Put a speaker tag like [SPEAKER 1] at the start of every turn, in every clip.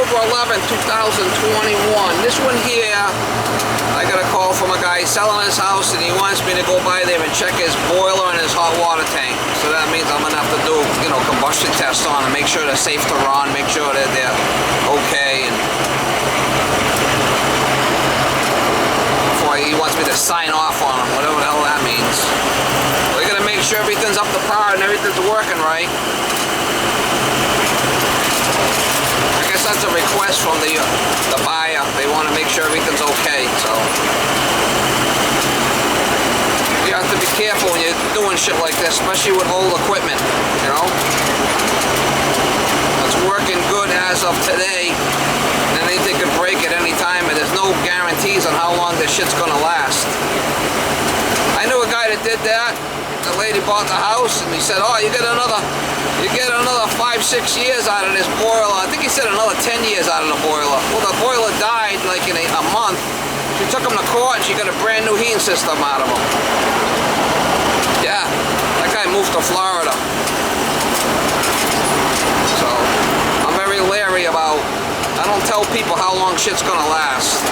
[SPEAKER 1] October 11, 2021. This one here, I got a call from a guy selling his house and he wants me to go by there and check his boiler and his hot water tank. So that means I'm gonna have to do, you know, combustion tests on them, make sure they're safe to run, make sure that they're okay, and before he wants me to sign off on them, whatever the hell that means. We're gonna make sure everything's up to par and everything's working right. That's a request from the buyer. They want to make sure everything's okay, so you have to be careful when you're doing shit like this, especially with old equipment, you know. It's working good as of today, and anything could break at any time, and there's no guarantees on how long this shit's gonna last. I knew a guy that did that. The lady bought the house and he said, oh, you get another 5-6 years out of this boiler. I think he said another 10 years out of the boiler. Well, the boiler died like in a month. She took him to court and she got a brand new heating system out of him. Yeah, that guy moved to Florida. So I'm very leery about, I don't tell people how long shit's gonna last.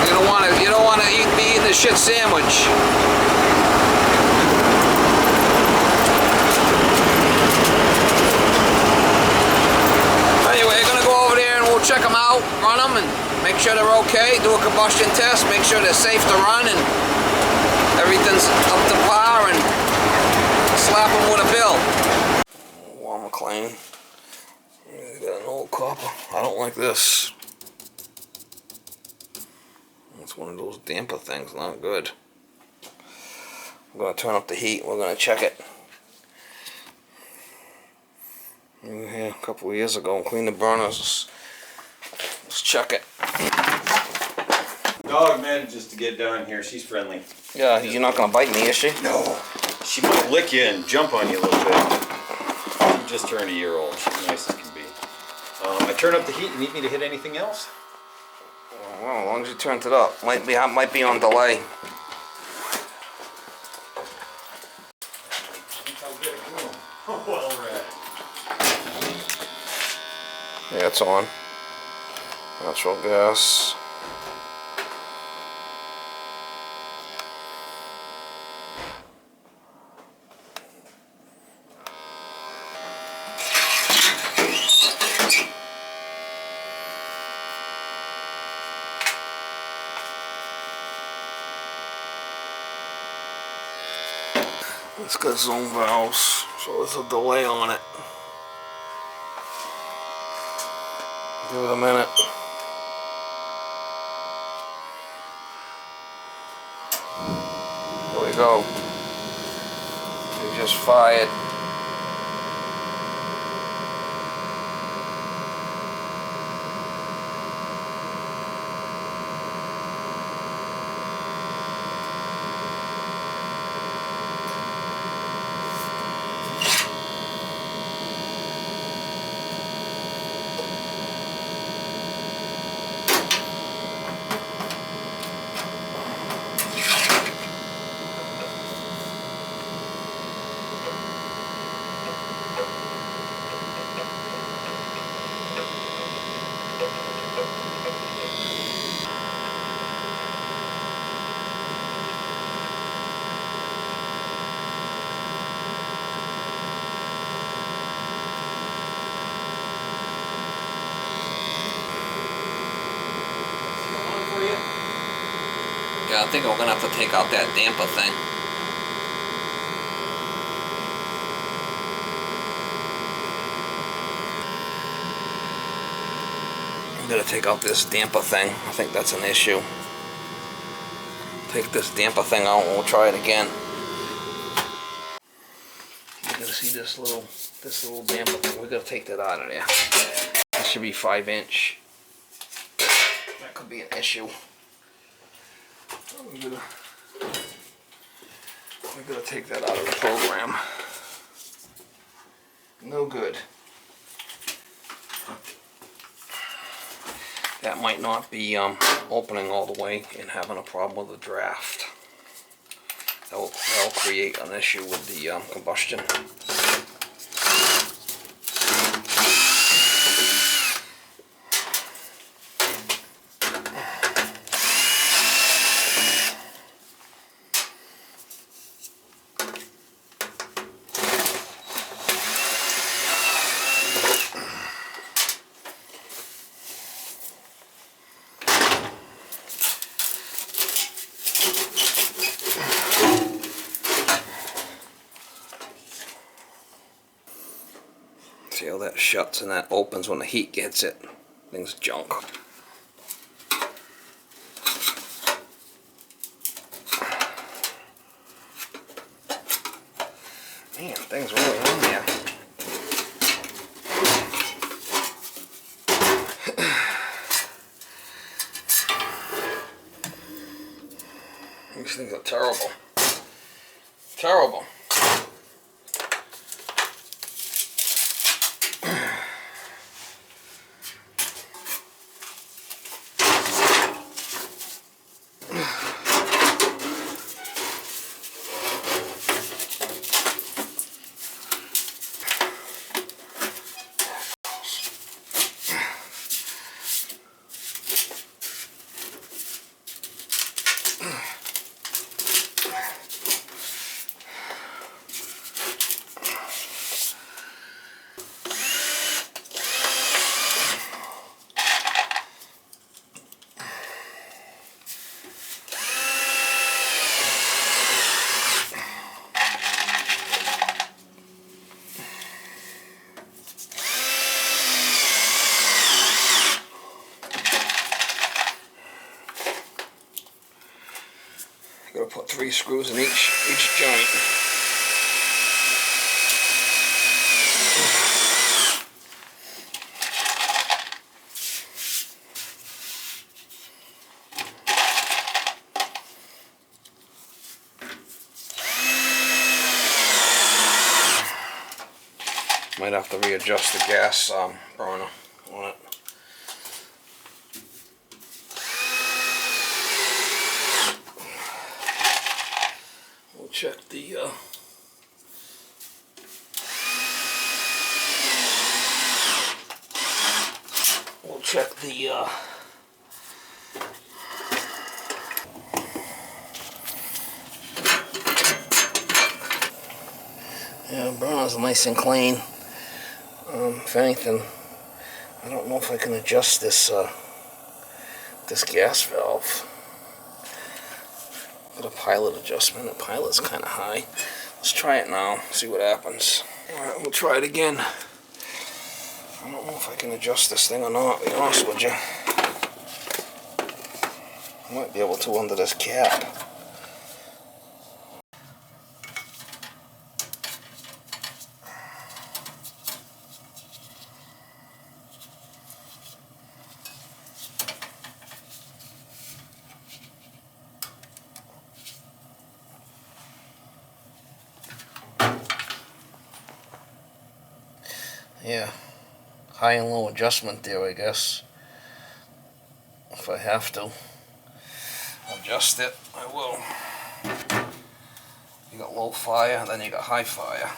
[SPEAKER 1] You don't want to be eating a shit sandwich. Anyway, I'm gonna go over there and we'll check them out, run them, and make sure they're okay. Do a combustion test, make sure they're safe to run, and everything's up to par, and slap them with a bill. Warm clean. Got an old copper. I don't like this. It's one of those damper things, not good. I'm going to turn up the heat, we're going to check it. We were here a couple of years ago and cleaned the burners. Let's check it.
[SPEAKER 2] Dog manages to get down here, she's friendly.
[SPEAKER 1] Yeah, you're not going to bite me, is she?
[SPEAKER 2] No. She might lick you and jump on you a little bit. She just turned a year old, she's nice as can be. I turn up the heat, you need me to hit anything else?
[SPEAKER 1] Well, as long as you turned it up, might be on delay.
[SPEAKER 2] Well read.
[SPEAKER 1] Yeah, it's on. Natural gas. It's got zone valves, so there's a delay on it. Give it a minute. There we go. We just fired. Yeah, I think we're gonna have to take out that damper thing. I'm gonna take out this damper thing. I think that's an issue. Take this damper thing out and we'll try it again. You're gonna see this little damper thing. We're gonna take that out of there. That should be 5-inch. That could be an issue. We're gonna take that out of the program. No good. That might not be opening all the way and having a problem with the draft. That'll create an issue with the combustion. See how that shuts and that opens when the heat gets it. Thing's junk. Man, things really on there. These things are terrible. Terrible. Gotta put 3 screws in each joint. Might have to readjust the gas burner on it. We'll check the yeah, burner's nice and clean. If anything, I don't know if I can adjust this this gas valve. Got a pilot adjustment. The pilot's kind of high. Let's try it now. See what happens. All right, we'll try it again. I don't know if I can adjust this thing or not, to be honest with you. I might be able to under this cap. Yeah, high and low adjustment there, I guess. If I have to adjust it, I will. You got low fire, then you got high fire.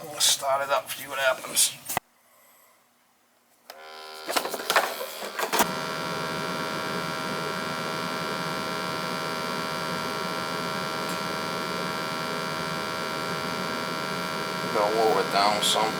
[SPEAKER 1] I'm gonna start it up, see what happens. I'm gonna lower it down some.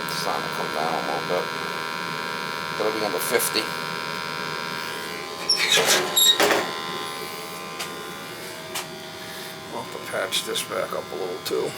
[SPEAKER 1] It's starting to come down a little bit. Gotta be under 50. I'll have to patch this back up a little too.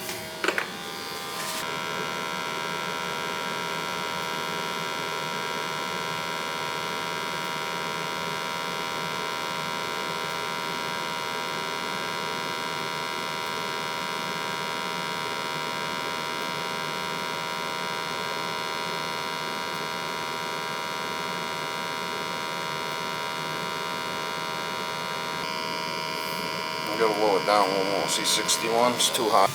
[SPEAKER 1] gotta lower it down a little more. See, 61 is too high.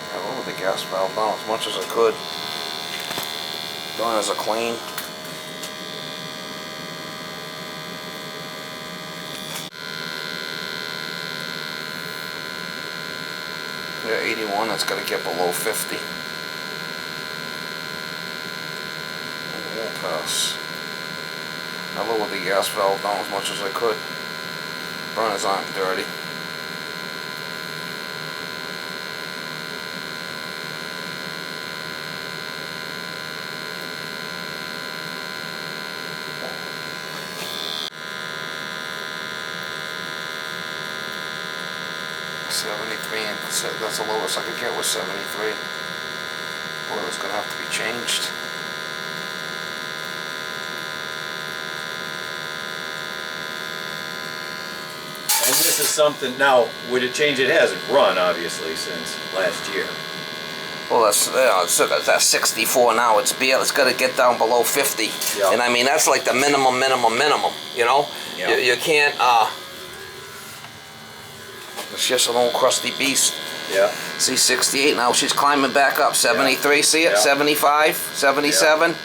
[SPEAKER 1] I lowered the gas valve down as much as I could. Burners are clean. Yeah, 81, that's got to get below 50. It won't pass. I lowered the gas valve down as much as I could. Burners aren't dirty. That's the lowest I could get was 73. Boiler's gonna have to be changed.
[SPEAKER 2] And this is something, now, would it change? It hasn't run, obviously, since last year.
[SPEAKER 1] Well, that's 64 now. It's got to get down below 50.
[SPEAKER 2] Yeah.
[SPEAKER 1] And I mean, that's like the minimum, you know?
[SPEAKER 2] Yeah.
[SPEAKER 1] You can't, it's just an old crusty beast.
[SPEAKER 2] Yeah.
[SPEAKER 1] See, 68 now, she's climbing back up. 73, see it?
[SPEAKER 2] Yeah.
[SPEAKER 1] 75, 77. Yeah.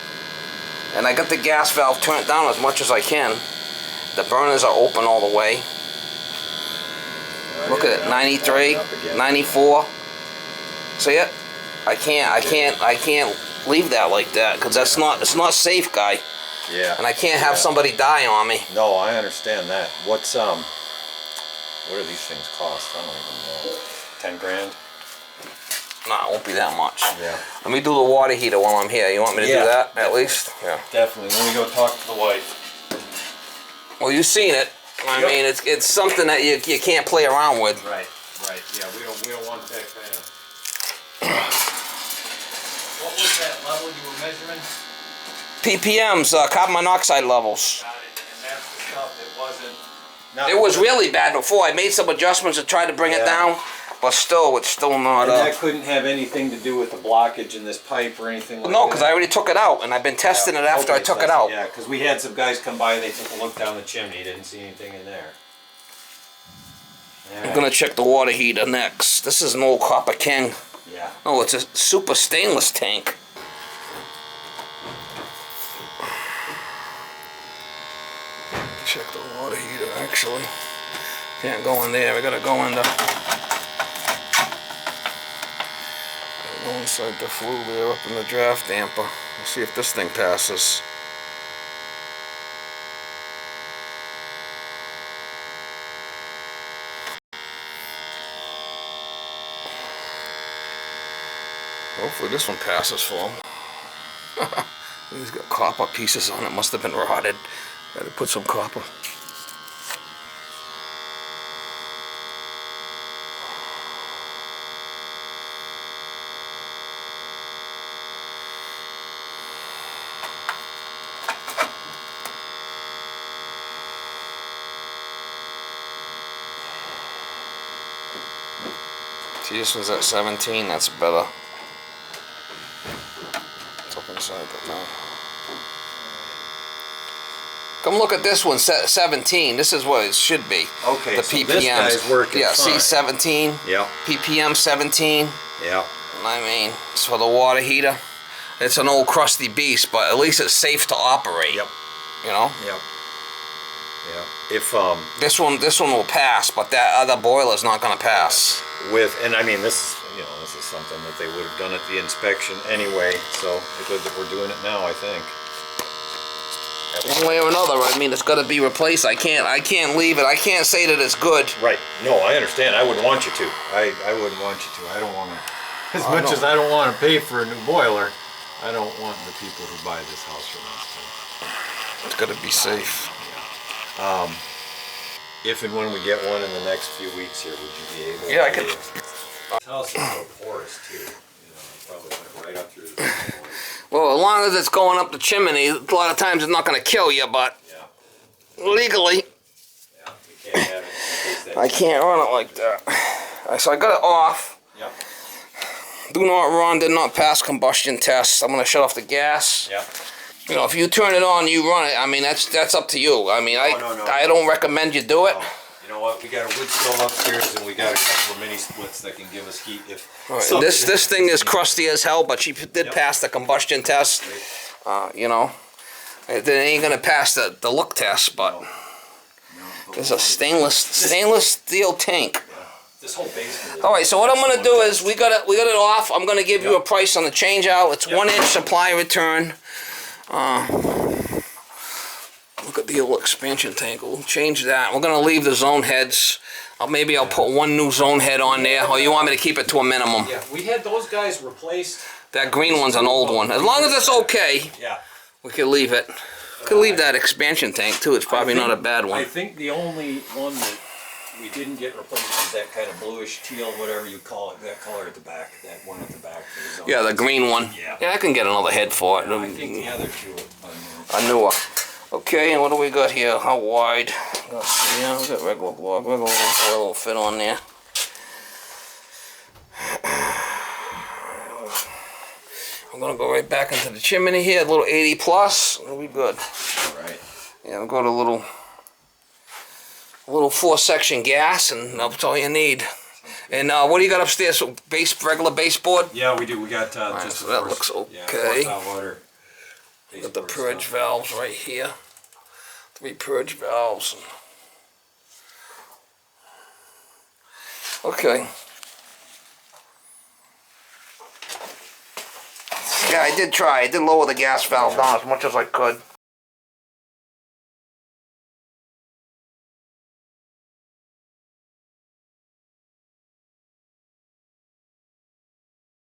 [SPEAKER 1] And I got the gas valve turned down as much as I can. The burners are open all the way. Look at it, 93, 94. See it? I can't leave that like that, because it's not safe, guy.
[SPEAKER 2] Yeah.
[SPEAKER 1] And I can't have somebody die on me.
[SPEAKER 2] No, I understand that. What do these things cost? I don't even know. 10 grand?
[SPEAKER 1] No, it won't be that much.
[SPEAKER 2] Yeah.
[SPEAKER 1] Let me do the water heater while I'm here. You want me to do that, at least? Yeah.
[SPEAKER 2] Definitely. Let me go talk to the wife.
[SPEAKER 1] Well, you've seen it. I mean, it's something that you can't play around with.
[SPEAKER 2] Right. Yeah, we don't want that kind of... What was that level you were measuring?
[SPEAKER 1] ppms, carbon monoxide levels.
[SPEAKER 2] Got it. And that's the stuff that wasn't...
[SPEAKER 1] It was really bad before. I made some adjustments to try to bring it down, but still, it's still not.
[SPEAKER 2] And that couldn't have anything to do with the blockage in this pipe or anything like that?
[SPEAKER 1] No, because I already took it out, and I've been testing it after I took it out.
[SPEAKER 2] Yeah, because we had some guys come by, they took a look down the chimney, didn't see anything in there.
[SPEAKER 1] I'm going to check the water heater next. This is an old Copper King.
[SPEAKER 2] Yeah.
[SPEAKER 1] Oh, it's a super stainless tank. Check the water heater, actually. Can't go in there, we gotta go in the... Go inside the flue there, up in the draft damper. Let's see if this thing passes. Hopefully this one passes for him. He's got copper pieces on it, must have been rotted. Gotta put some copper. See, this one's at 17, that's better. It's up inside the thing. Come look at this one, 17. This is what it should be.
[SPEAKER 2] Okay,
[SPEAKER 1] the
[SPEAKER 2] so
[SPEAKER 1] PPMs.
[SPEAKER 2] this guy's working
[SPEAKER 1] yeah,
[SPEAKER 2] fine.
[SPEAKER 1] see, 17.
[SPEAKER 2] Yeah.
[SPEAKER 1] PPM 17.
[SPEAKER 2] Yeah.
[SPEAKER 1] I mean, it's for the water heater. It's an old crusty beast, but at least it's safe to operate.
[SPEAKER 2] Yep.
[SPEAKER 1] You know?
[SPEAKER 2] Yep. Yeah. If
[SPEAKER 1] this one will pass, but that other boiler's not gonna pass.
[SPEAKER 2] and I mean this, you know, this is something that they would have done at the inspection anyway. So it's good that we're doing it now, I think.
[SPEAKER 1] One way or another, I mean, it's got to be replaced. I can't leave it. I can't say that it's good.
[SPEAKER 2] Right. No, I understand. I wouldn't want you to. I wouldn't want you to. I don't want to. As much as I don't want to pay for a new boiler, I don't want the people who buy this house from us to.
[SPEAKER 1] It's got to be safe.
[SPEAKER 2] If and when we get one in the next few weeks here, would you be able?
[SPEAKER 1] Yeah, I could.
[SPEAKER 2] This house is so porous too. You know, probably went right up through the door.
[SPEAKER 1] Well, as long as it's going up the chimney, a lot of times it's not going to kill you, but legally,
[SPEAKER 2] Yeah, you can't have it in case that.
[SPEAKER 1] I can't run it like that. So I got it off.
[SPEAKER 2] Yep.
[SPEAKER 1] Do not run, did not pass combustion test. I'm going to shut off the gas.
[SPEAKER 2] Yep.
[SPEAKER 1] You know, if you turn it on, you run it. I mean, that's up to you. I mean,
[SPEAKER 2] No.
[SPEAKER 1] I don't recommend you do it.
[SPEAKER 2] You know what? We got a wood stove upstairs, and we got a couple of mini splits that can give us heat if.
[SPEAKER 1] Right. This thing is crusty as hell, but she did pass the combustion test. You know, it ain't gonna pass the look test, but there's a stainless steel tank.
[SPEAKER 2] This whole basement.
[SPEAKER 1] All right, so what I'm gonna do is we got it off. I'm gonna give you a price on the change out. It's 1 inch supply return. Look at the old expansion tank. We'll change that. We're gonna leave the zone heads. Maybe I'll put one new zone head on there, or you want me to keep it to a minimum?
[SPEAKER 2] Yeah, we had those guys replaced.
[SPEAKER 1] That green one's an old one. As long as it's okay, we can leave it. We can leave that expansion tank too. It's probably not a bad one.
[SPEAKER 2] I think the only one that we didn't get replaced is that kind of bluish teal, whatever you call it, that color at the back, that one at the back.
[SPEAKER 1] Yeah, the green one. Yeah, I can get another head for it.
[SPEAKER 2] I think the other two
[SPEAKER 1] A newer. Okay, and what do we got here? How wide? Yeah, we got regular block. Regular oil will fit on there. I'm gonna go right back into the chimney here. A little 80 plus. It'll be good.
[SPEAKER 2] All right.
[SPEAKER 1] Yeah, we'll go to a little 4-section gas, and that's all you need. And what do you got upstairs? So regular baseboard?
[SPEAKER 2] Yeah, we do. We got
[SPEAKER 1] Right,
[SPEAKER 2] just
[SPEAKER 1] so that looks okay.
[SPEAKER 2] hot water.
[SPEAKER 1] Got the purge valves right here. 3 purge valves. Okay. Yeah, I did try. I did lower the gas valve down as much as I could.